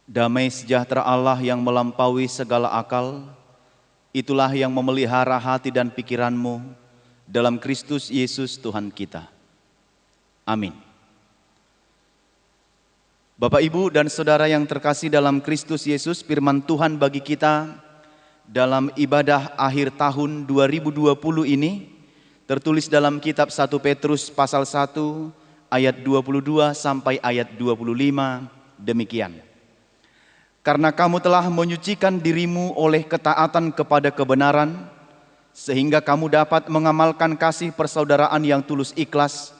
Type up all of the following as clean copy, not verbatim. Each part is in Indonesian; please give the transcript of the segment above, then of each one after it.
Damai sejahtera Allah yang melampaui segala akal, itulah yang memelihara hati dan pikiranmu dalam Kristus Yesus Tuhan kita. Amin. Bapak, Ibu, dan Saudara yang terkasih dalam Kristus Yesus, firman Tuhan bagi kita dalam ibadah akhir tahun 2020 ini tertulis dalam kitab 1 Petrus pasal 1 ayat 22 sampai ayat 25 demikian. Karena kamu telah menyucikan dirimu oleh ketaatan kepada kebenaran, sehingga kamu dapat mengamalkan kasih persaudaraan yang tulus ikhlas,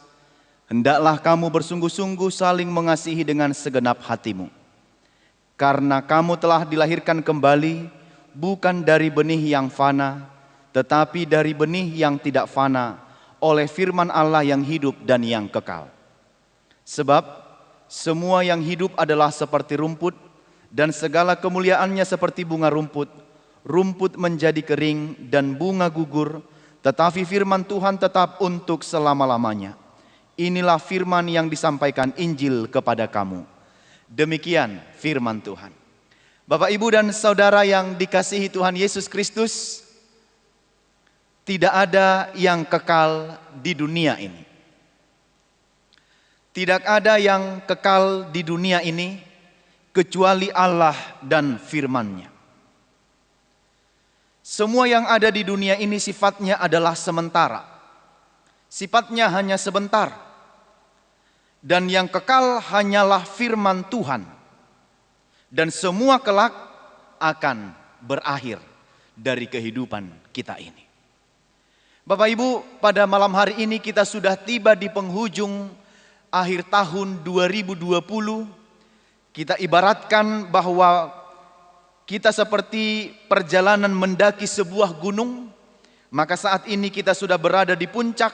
hendaklah kamu bersungguh-sungguh saling mengasihi dengan segenap hatimu. Karena kamu telah dilahirkan kembali, bukan dari benih yang fana, tetapi dari benih yang tidak fana, oleh firman Allah yang hidup dan yang kekal. Sebab semua yang hidup adalah seperti rumput, dan segala kemuliaannya seperti bunga rumput. Rumput menjadi kering dan bunga gugur, tetapi firman Tuhan tetap untuk selama-lamanya. Inilah firman yang disampaikan Injil kepada kamu. Demikian firman Tuhan. Bapak, Ibu, dan Saudara yang dikasihi Tuhan Yesus Kristus, tidak ada yang kekal di dunia ini. Tidak ada yang kekal di dunia ini kecuali Allah dan firman-Nya. Semua yang ada di dunia ini sifatnya adalah sementara. Sifatnya hanya sebentar. Dan yang kekal hanyalah firman Tuhan. Dan semua kelak akan berakhir dari kehidupan kita ini. Bapak, Ibu, pada malam hari ini kita sudah tiba di penghujung akhir tahun 2020. Kita ibaratkan bahwa kita seperti perjalanan mendaki sebuah gunung, maka saat ini kita sudah berada di puncak.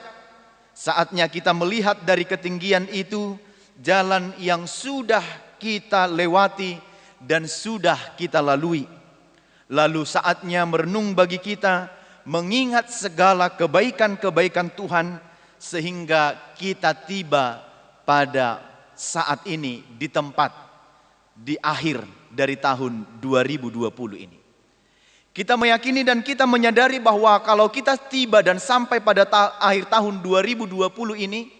Saatnya kita melihat dari ketinggian itu jalan yang sudah kita lewati dan sudah kita lalui. Lalu saatnya merenung bagi kita, mengingat segala kebaikan-kebaikan Tuhan, sehingga kita tiba pada saat ini di tempat di akhir dari tahun 2020 ini. Kita meyakini dan kita menyadari bahwa kalau kita tiba dan sampai pada akhir tahun 2020 ini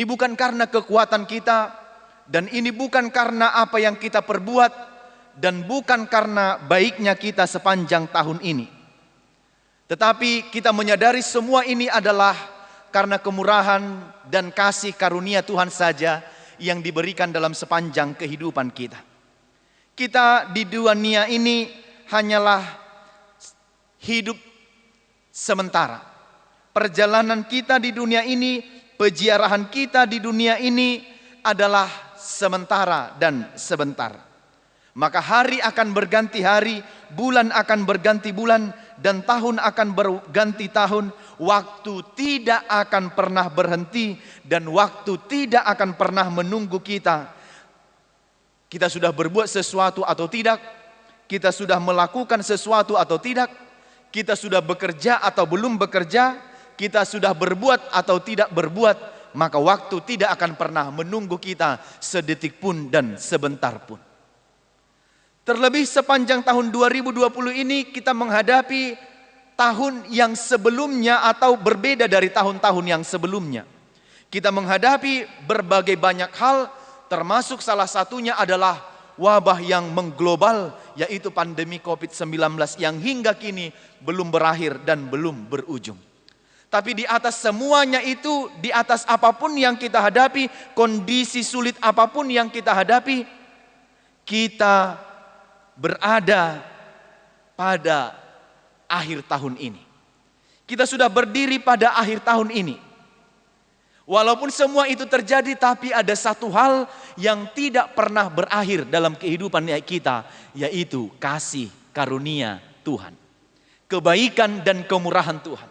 bukan karena kekuatan kita, dan ini bukan karena apa yang kita perbuat, dan bukan karena baiknya kita sepanjang tahun ini. Tetapi kita menyadari semua ini adalah karena kemurahan dan kasih karunia Tuhan saja yang diberikan dalam sepanjang kehidupan kita. Kita di dunia ini hanyalah hidup sementara. Perjalanan kita di dunia ini, peziarahan kita di dunia ini adalah sementara dan sebentar. Maka hari akan berganti hari, bulan akan berganti bulan, dan tahun akan berganti tahun. Waktu tidak akan pernah berhenti, dan waktu tidak akan pernah menunggu kita. Kita sudah berbuat sesuatu atau tidak, kita sudah melakukan sesuatu atau tidak, kita sudah bekerja atau belum bekerja, kita sudah berbuat atau tidak berbuat, maka waktu tidak akan pernah menunggu kita sedetik pun dan sebentar pun. Terlebih sepanjang tahun 2020 ini kita menghadapi tahun yang sebelumnya atau berbeda dari tahun-tahun yang sebelumnya. Kita menghadapi berbagai banyak hal, termasuk salah satunya adalah wabah yang mengglobal, yaitu pandemi COVID-19 yang hingga kini belum berakhir dan belum berujung. Tapi di atas semuanya itu, di atas apapun yang kita hadapi, kondisi sulit apapun yang kita hadapi, kita berada pada akhir tahun ini. Kita sudah berdiri pada akhir tahun ini. Walaupun semua itu terjadi, tapi ada satu hal yang tidak pernah berakhir dalam kehidupan kita, yaitu kasih karunia Tuhan, kebaikan dan kemurahan Tuhan.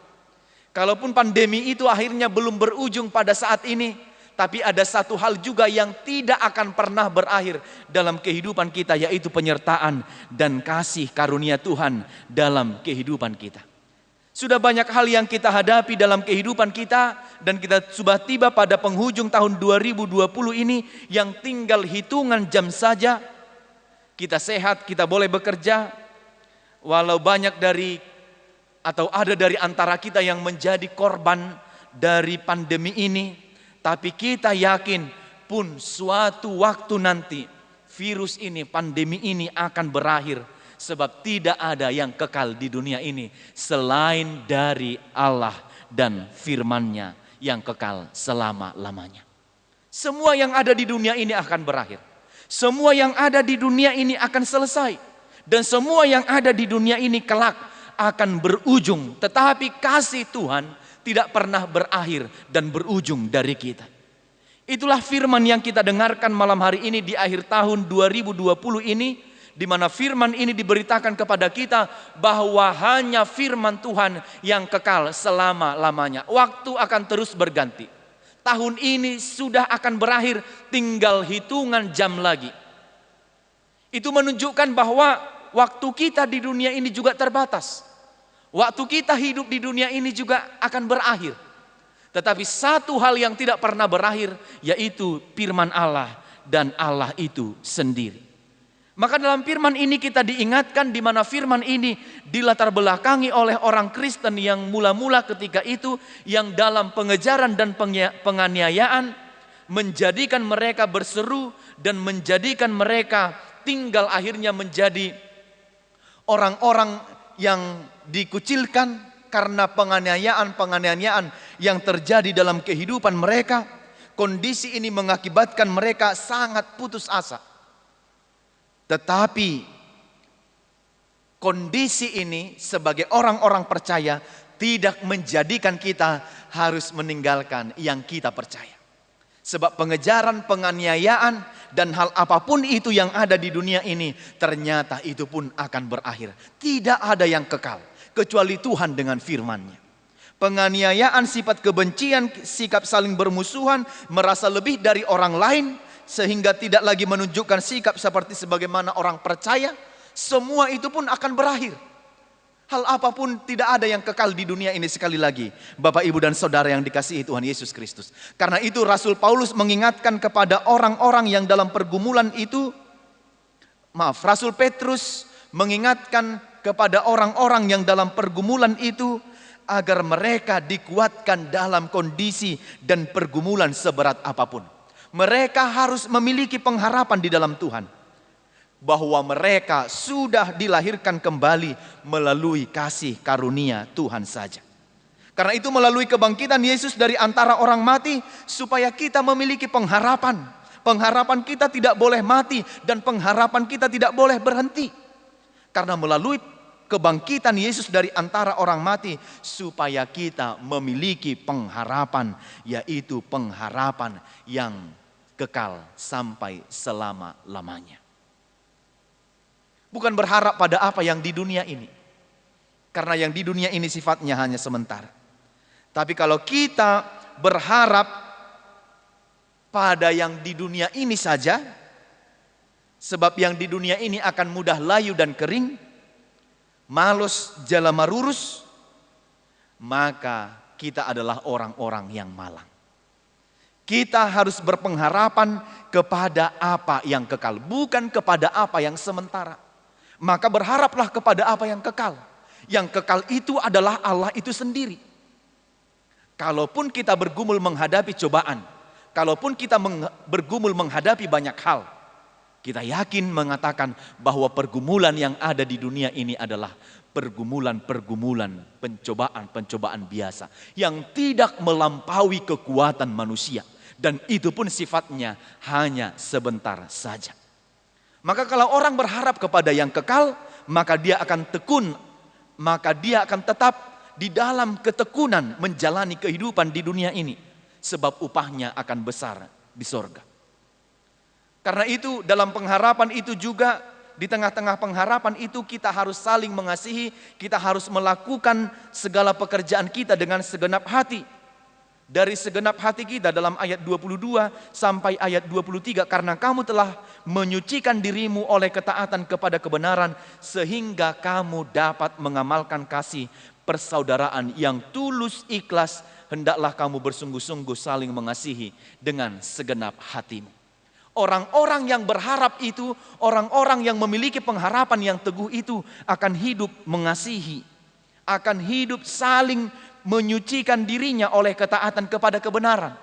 Kalaupun pandemi itu akhirnya belum berujung pada saat ini, tapi ada satu hal juga yang tidak akan pernah berakhir dalam kehidupan kita, yaitu penyertaan dan kasih karunia Tuhan dalam kehidupan kita. Sudah banyak hal yang kita hadapi dalam kehidupan kita, dan kita sudah tiba pada penghujung tahun 2020 ini yang tinggal hitungan jam saja. kita sehat, kita boleh bekerja, walau banyak dari atau ada dari antara kita yang menjadi korban dari pandemi ini, tapi kita yakin pun suatu waktu nanti virus ini, pandemi ini akan berakhir, sebab tidak ada yang kekal di dunia ini selain dari Allah dan firman-Nya yang kekal selama-lamanya. Semua yang ada di dunia ini akan berakhir. Semua yang ada di dunia ini akan selesai. Dan semua yang ada di dunia ini kelak akan berujung. Tetapi kasih Tuhan tidak pernah berakhir dan berujung dari kita. Itulah firman yang kita dengarkan malam hari ini di akhir tahun 2020 ini, di mana firman ini diberitakan kepada kita bahwa hanya firman Tuhan yang kekal selama-lamanya. Waktu akan terus berganti. Tahun ini sudah akan berakhir, tinggal hitungan jam lagi. Itu menunjukkan bahwa waktu kita di dunia ini juga terbatas. Waktu kita hidup di dunia ini juga akan berakhir. Tetapi satu hal yang tidak pernah berakhir, yaitu firman Allah dan Allah itu sendiri. Maka dalam firman ini kita diingatkan di mana firman ini dilatar belakangi oleh orang Kristen yang mula-mula ketika itu yang dalam pengejaran dan penganiayaan menjadikan mereka berseru dan menjadikan mereka tinggal akhirnya menjadi orang-orang yang dikucilkan karena penganiayaan yang terjadi dalam kehidupan mereka. Kondisi ini mengakibatkan mereka sangat putus asa. Tetapi kondisi ini sebagai orang-orang percaya tidak menjadikan kita harus meninggalkan yang kita percaya. Sebab pengejaran, penganiayaan dan hal apapun itu yang ada di dunia ini ternyata itu pun akan berakhir. Tidak ada yang kekal kecuali Tuhan dengan firman-Nya. Penganiayaan, sifat kebencian, sikap saling bermusuhan, merasa lebih dari orang lain, sehingga tidak lagi menunjukkan sikap seperti sebagaimana orang percaya, semua itu pun akan berakhir. Hal apapun tidak ada yang kekal di dunia ini sekali lagi. Bapak, Ibu dan Saudara yang dikasihi Tuhan Yesus Kristus. Karena itu Rasul Paulus mengingatkan kepada orang-orang yang dalam pergumulan itu, Rasul Petrus mengingatkan kepada orang-orang yang dalam pergumulan itu, agar mereka dikuatkan dalam kondisi dan pergumulan seberat apapun. Mereka harus memiliki pengharapan di dalam Tuhan, bahwa mereka sudah dilahirkan kembali melalui kasih karunia Tuhan saja. Karena itu melalui kebangkitan Yesus dari antara orang mati, supaya kita memiliki pengharapan. Pengharapan kita tidak boleh mati dan pengharapan kita tidak boleh berhenti. Karena melalui kebangkitan Yesus dari antara orang mati, supaya kita memiliki pengharapan, yaitu pengharapan yang kekal sampai selama-lamanya. Bukan berharap pada apa yang di dunia ini, karena yang di dunia ini sifatnya hanya sementara. Tapi kalau kita berharap pada yang di dunia ini saja, sebab yang di dunia ini akan mudah layu dan kering, malos jalama rurus, maka kita adalah orang-orang yang malang. Kita harus berpengharapan kepada apa yang kekal, bukan kepada apa yang sementara. Maka berharaplah kepada apa yang kekal. Yang kekal itu adalah Allah itu sendiri. Kalaupun kita bergumul menghadapi cobaan, kalaupun kita bergumul menghadapi banyak hal, kita yakin mengatakan bahwa pergumulan yang ada di dunia ini adalah pergumulan-pergumulan, pencobaan-pencobaan biasa yang tidak melampaui kekuatan manusia. Dan itu pun sifatnya hanya sebentar saja. Maka kalau orang berharap kepada yang kekal, maka dia akan tekun, maka dia akan tetap di dalam ketekunan menjalani kehidupan di dunia ini. Sebab upahnya akan besar di sorga. Karena itu dalam pengharapan itu juga, di tengah-tengah pengharapan itu kita harus saling mengasihi, kita harus melakukan segala pekerjaan kita dengan segenap hati. Dari segenap hati kita dalam ayat 22 sampai ayat 23. Karena kamu telah menyucikan dirimu oleh ketaatan kepada kebenaran, sehingga kamu dapat mengamalkan kasih persaudaraan yang tulus ikhlas. Hendaklah kamu bersungguh-sungguh saling mengasihi dengan segenap hatimu. Orang-orang yang berharap itu, orang-orang yang memiliki pengharapan yang teguh itu akan hidup mengasihi, akan hidup saling menyucikan dirinya oleh ketaatan kepada kebenaran,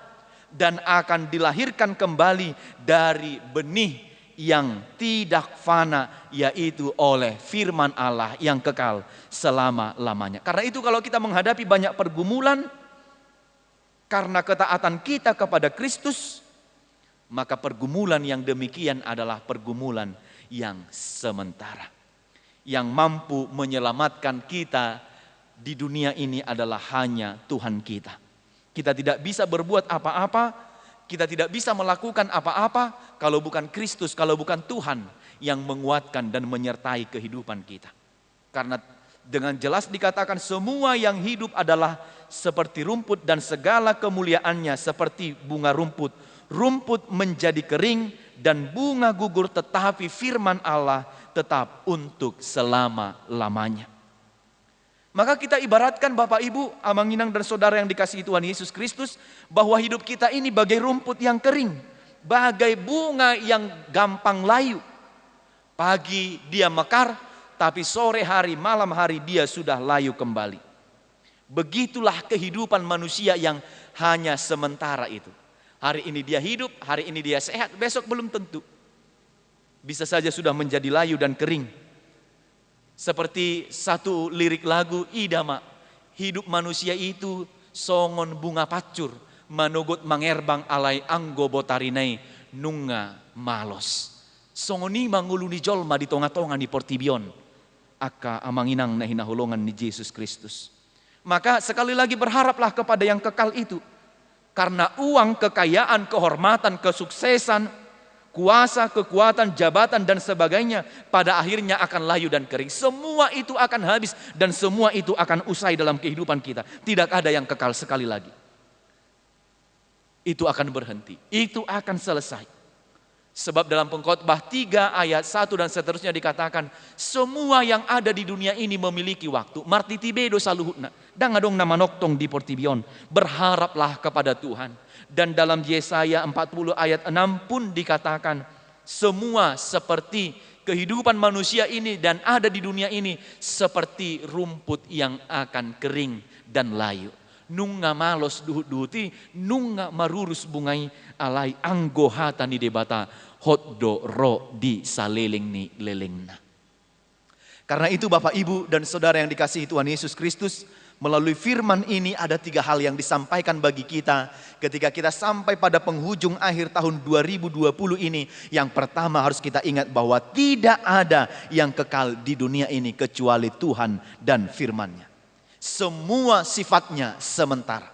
dan akan dilahirkan kembali dari benih yang tidak fana, yaitu oleh firman Allah yang kekal selama-lamanya. Karena itu kalau kita menghadapi banyak pergumulan karena ketaatan kita kepada Kristus, maka pergumulan yang demikian adalah pergumulan yang sementara. Yang mampu menyelamatkan kita di dunia ini adalah hanya Tuhan kita. Kita tidak bisa berbuat apa-apa, kita tidak bisa melakukan apa-apa kalau bukan Kristus, kalau bukan Tuhan yang menguatkan dan menyertai kehidupan kita. Karena dengan jelas dikatakan semua yang hidup adalah seperti rumput dan segala kemuliaannya seperti bunga rumput. Rumput menjadi kering dan bunga gugur, tetapi firman Allah tetap untuk selama-lamanya. Maka kita ibaratkan Bapak Ibu, Amanginang dan saudara yang dikasihi Tuhan Yesus Kristus, bahwa hidup kita ini bagai rumput yang kering, bagai bunga yang gampang layu. Pagi dia mekar, tapi sore hari, malam hari dia sudah layu kembali. Begitulah kehidupan manusia yang hanya sementara itu. Hari ini dia hidup, hari ini dia sehat, besok belum tentu. Bisa saja sudah menjadi layu dan kering. Seperti satu lirik lagu Idama, hidup manusia itu songon bunga pacur, manogot mangerbang alai anggo botarinai nunga malos. Songoni manguluni jolma di tonga-tonga di portibion, aka amanginang nahinahulongan ni Yesus Kristus. Maka sekali lagi berharaplah kepada yang kekal itu. Karena uang, kekayaan, kehormatan, kesuksesan, kuasa, kekuatan, jabatan dan sebagainya pada akhirnya akan layu dan kering. Semua itu akan habis dan semua itu akan usai dalam kehidupan kita. Tidak ada yang kekal sekali lagi. Itu akan berhenti, itu akan selesai. Sebab dalam Pengkhotbah 3 ayat 1 dan seterusnya dikatakan, semua yang ada di dunia ini memiliki waktu. Martitibedo saluhutna, dangadong nama noktong di portibion. Berharaplah kepada Tuhan. Dan dalam Yesaya 40 ayat 6 pun dikatakan, semua seperti kehidupan manusia ini dan ada di dunia ini seperti rumput yang akan kering dan layu. Nunga malos duhuti, nunga marurus bungai alai anggohata ni debata hotdo ro di saleling ni lelengna. Karena itu Bapak Ibu dan saudara yang dikasihi Tuhan Yesus Kristus, melalui firman ini ada 3 hal yang disampaikan bagi kita ketika kita sampai pada penghujung akhir tahun 2020 ini. Yang pertama harus kita ingat bahwa tidak ada yang kekal di dunia ini kecuali Tuhan dan firman-Nya. Semua sifatnya sementara.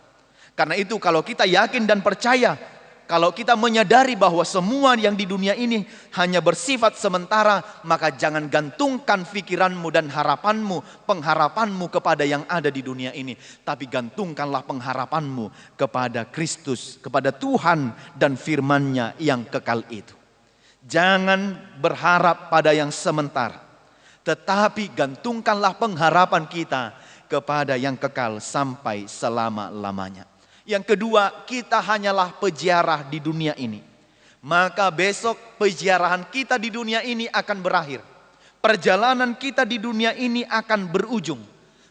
Karena itu kalau kita yakin dan percaya, kalau kita menyadari bahwa semua yang di dunia ini hanya bersifat sementara, maka jangan gantungkan pikiranmu dan harapanmu, pengharapanmu kepada yang ada di dunia ini. Tapi gantungkanlah pengharapanmu kepada Kristus, kepada Tuhan dan firman-Nya yang kekal itu. Jangan berharap pada yang sementara, tetapi gantungkanlah pengharapan kita kepada yang kekal sampai selama-lamanya. Yang kedua, kita hanyalah peziarah di dunia ini. Maka besok peziarahan kita di dunia ini akan berakhir. Perjalanan kita di dunia ini akan berujung.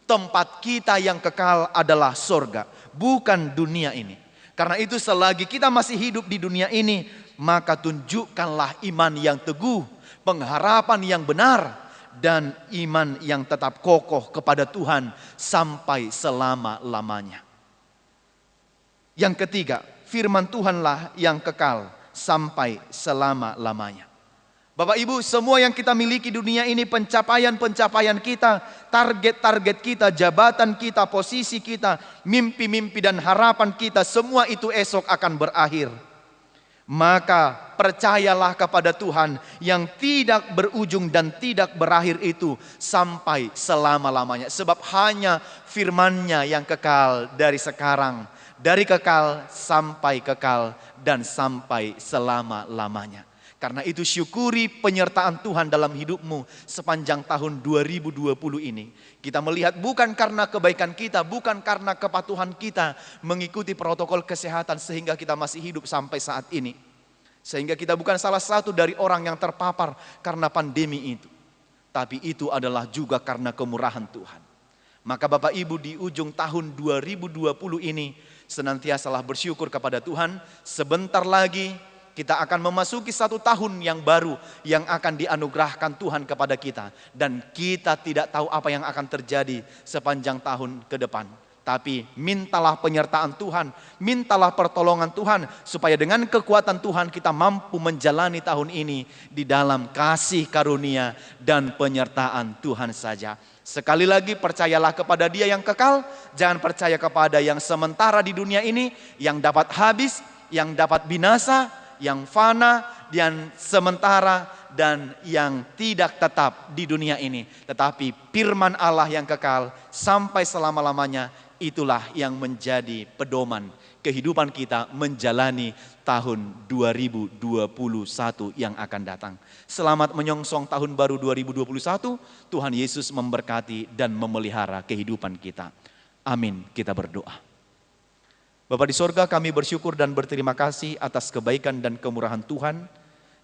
Tempat kita yang kekal adalah sorga, bukan dunia ini. Karena itu selagi kita masih hidup di dunia ini, maka tunjukkanlah iman yang teguh, pengharapan yang benar, dan iman yang tetap kokoh kepada Tuhan sampai selama-lamanya. Yang ketiga, firman Tuhanlah yang kekal sampai selama-lamanya. Bapak Ibu, semua yang kita miliki dunia ini, pencapaian-pencapaian kita, target-target kita, jabatan kita, posisi kita, mimpi-mimpi dan harapan kita, semua itu esok akan berakhir. Maka percayalah kepada Tuhan yang tidak berujung dan tidak berakhir itu sampai selama-lamanya. Sebab hanya firman-Nya yang kekal dari sekarang, dari kekal sampai kekal dan sampai selama-lamanya. Karena itu syukuri penyertaan Tuhan dalam hidupmu sepanjang tahun 2020 ini. Kita melihat bukan karena kebaikan kita, bukan karena kepatuhan kita mengikuti protokol kesehatan sehingga kita masih hidup sampai saat ini. Sehingga kita bukan salah satu dari orang yang terpapar karena pandemi itu. Tapi itu adalah juga karena kemurahan Tuhan. Maka Bapak Ibu di ujung tahun 2020 ini senantiasalah bersyukur kepada Tuhan. Sebentar lagi kita akan memasuki satu tahun yang baru yang akan dianugerahkan Tuhan kepada kita. Dan kita tidak tahu apa yang akan terjadi sepanjang tahun ke depan. Tapi mintalah penyertaan Tuhan, mintalah pertolongan Tuhan, supaya dengan kekuatan Tuhan kita mampu menjalani tahun ini di dalam kasih karunia dan penyertaan Tuhan saja. Sekali lagi percayalah kepada Dia yang kekal, jangan percaya kepada yang sementara di dunia ini, yang dapat habis, yang dapat binasa, yang fana, yang sementara, dan yang tidak tetap di dunia ini. Tetapi firman Allah yang kekal sampai selama-lamanya, itulah yang menjadi pedoman kehidupan kita menjalani tahun 2021 yang akan datang. Selamat menyongsong tahun baru 2021. Tuhan Yesus memberkati dan memelihara kehidupan kita. Amin. Kita berdoa. Bapa di sorga, kami bersyukur dan berterima kasih atas kebaikan dan kemurahan Tuhan.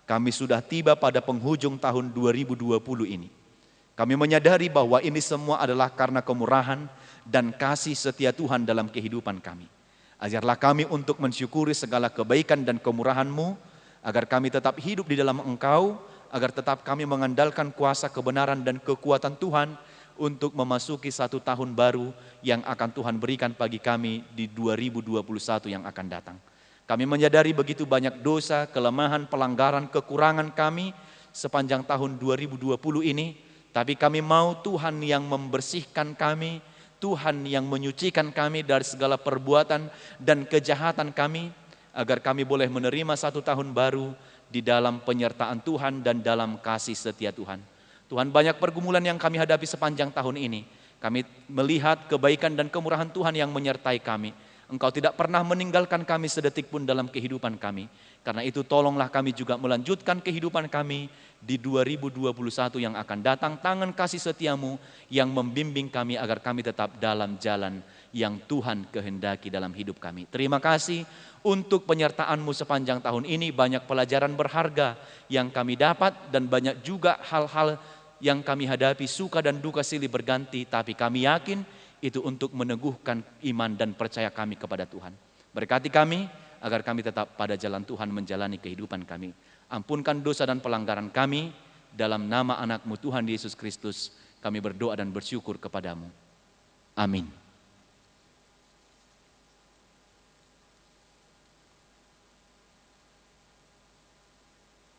Kami sudah tiba pada penghujung tahun 2020 ini. Kami menyadari bahwa ini semua adalah karena kemurahan dan kasih setia Tuhan dalam kehidupan kami. Ajarlah kami untuk mensyukuri segala kebaikan dan kemurahan-Mu, agar kami tetap hidup di dalam Engkau, agar tetap kami mengandalkan kuasa kebenaran dan kekuatan Tuhan untuk memasuki satu tahun baru yang akan Tuhan berikan bagi kami di 2021 yang akan datang. Kami menyadari begitu banyak dosa, kelemahan, pelanggaran, kekurangan kami sepanjang tahun 2020 ini, tapi kami mau Tuhan yang membersihkan kami, Tuhan yang menyucikan kami dari segala perbuatan dan kejahatan kami, agar kami boleh menerima satu tahun baru di dalam penyertaan Tuhan dan dalam kasih setia Tuhan. Tuhan, banyak pergumulan yang kami hadapi sepanjang tahun ini. Kami melihat kebaikan dan kemurahan Tuhan yang menyertai kami. Engkau tidak pernah meninggalkan kami sedetik pun dalam kehidupan kami. Karena itu tolonglah kami juga melanjutkan kehidupan kami di 2021 yang akan datang. Tangan kasih setiamu yang membimbing kami agar kami tetap dalam jalan yang Tuhan kehendaki dalam hidup kami. Terima kasih untuk penyertaan-Mu sepanjang tahun ini. Banyak pelajaran berharga yang kami dapat dan banyak juga hal-hal yang kami hadapi, suka dan duka silih berganti. Tapi kami yakin itu untuk meneguhkan iman dan percaya kami kepada Tuhan. Berkati kami agar kami tetap pada jalan Tuhan menjalani kehidupan kami. Ampunkan dosa dan pelanggaran kami. Dalam nama anak-Mu Tuhan Yesus Kristus kami berdoa dan bersyukur kepadamu. Amin.